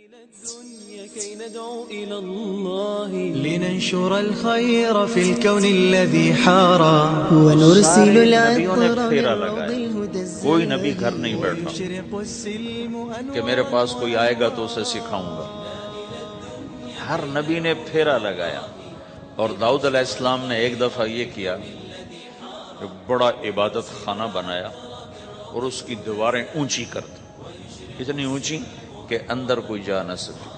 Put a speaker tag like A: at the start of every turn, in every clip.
A: الدنيا كي ندعو إلى الله
B: لننشر الخير في الكون الذي حارى
C: ونرسل
D: نبیوں نے
C: العطر
D: پھیرا
C: من روض
D: لگایا،
C: الهدى
D: کوئی نبی گھر نہیں بیٹھا
B: ويشرق السلم
D: کہ میرے پاس کوئی آئے گا تو اسے سکھاؤں گا۔ ہر نبی نے پھیرا لگایا، اور داؤد علیہ السلام نے ایک دفعہ یہ کیا کہ بڑا عبادت خانہ بنایا اور اس کی دیواریں اونچی کر دی، اتنی اونچی کہ اندر کوئی جا نہ سکے،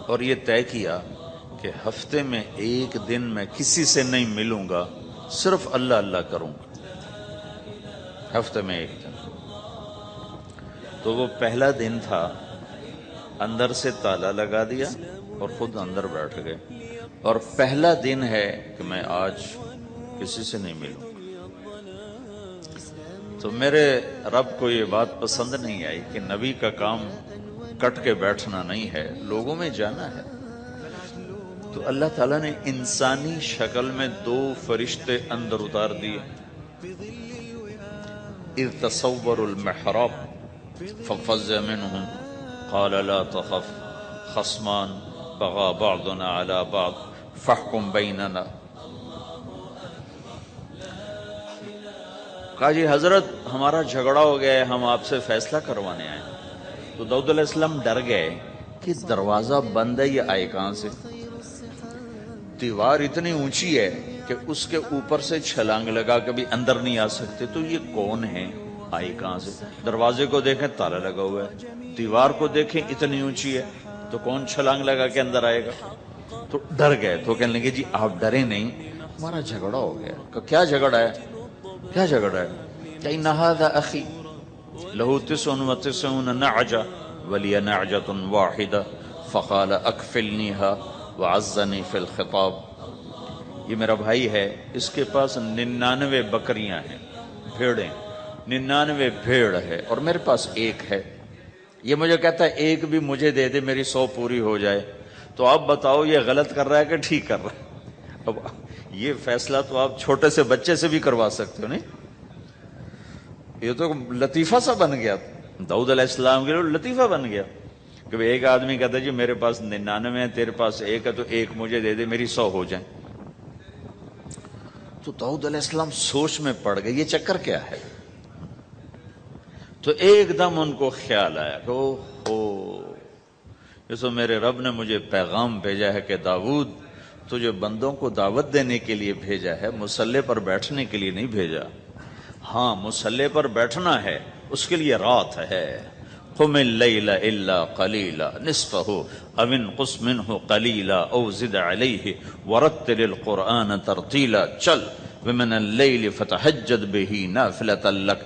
D: اور یہ طے کیا کہ ہفتے میں ایک دن میں کسی سے نہیں ملوں گا، صرف اللہ اللہ کروں گا، ہفتے میں ایک دن۔ تو وہ پہلا دن تھا، اندر سے تالا لگا دیا اور خود اندر بیٹھ گئے، اور پہلا دن ہے کہ میں آج کسی سے نہیں ملوں۔ تو میرے رب کو یہ بات پسند نہیں آئی کہ نبی کا کام کٹ کے بیٹھنا نہیں ہے، لوگوں میں جانا ہے۔ تو اللہ تعالیٰ نے انسانی شکل میں دو فرشتے اندر اتار دیے۔ اذ تصور المحراب ففزع منهم قال لا تخف خصمان بغى بعضنا على بعض فاحكم بيننا۔ کہا جی حضرت ہمارا جھگڑا ہو گیا ہے، ہم آپ سے فیصلہ کروانے آئے۔ تو داؤد علیہ السلام ڈر گئے کہ دروازہ بند ہے، یہ آئے کہاں سے؟ دیوار اتنی اونچی ہے کہ اس کے اوپر سے چھلانگ لگا کے بھی اندر نہیں آ سکتے، تو یہ کون ہے، آئی کہاں سے؟ دروازے کو دیکھیں تالا لگا ہوا ہے، دیوار کو دیکھیں اتنی اونچی ہے، تو کون چھلانگ لگا کے اندر آئے گا؟ تو ڈر گئے۔ تو کہنے لگے جی آپ ڈرے نہیں، ہمارا جھگڑا ہو گیا۔ کہ کیا جھگڑا ہے؟ کیا جھگڑا ہے؟ کہ ان ھذا اخی لہ 99 نعجہ ولی نعجۃ واحدہ فقال اکفلنیھا وعزنی فی الخطاب۔ یہ میرا بھائی ہے، اس کے پاس 99 بکریاں ہیں، بھیڑیں، 99 بھیڑ ہے، اور میرے پاس ایک ہے۔ یہ مجھے کہتا ہے ایک بھی مجھے دے دے، میری 100 پوری ہو جائے۔ تو آپ بتاؤ یہ غلط کر رہا ہے کہ ٹھیک کر رہا ہے؟ اب یہ فیصلہ تو آپ چھوٹے سے بچے سے بھی کروا سکتے ہو، نہیں؟ یہ تو لطیفہ سا بن گیا، داؤد علیہ السلام کے لیے لطیفہ بن گیا کہ ایک آدمی کہتا ہے جی میرے پاس 99 ہے، تیرے پاس ایک ہے، تو ایک مجھے دے دے، میری 100 ہو جائیں۔ تو داؤد علیہ السلام سوچ میں پڑ گئے یہ چکر کیا ہے۔ تو ایک دم ان کو خیال آیا کہ یہ تو میرے رب نے مجھے پیغام بھیجا ہے کہ داؤد تجھے بندوں کو دعوت دینے کے لیے بھیجا ہے، مصلی پر بیٹھنے کے لیے نہیں بھیجا۔ ہاں مصلی پر بیٹھنا ہے، اس کے لیے رات ہے۔ قم اللیل الا قلیلا نصفہ او انقص منہ قلیلا او زد علیہ ورتل القرآن ترتیلا۔ چل ومن اللیل فتہجد بہ نافلۃ لک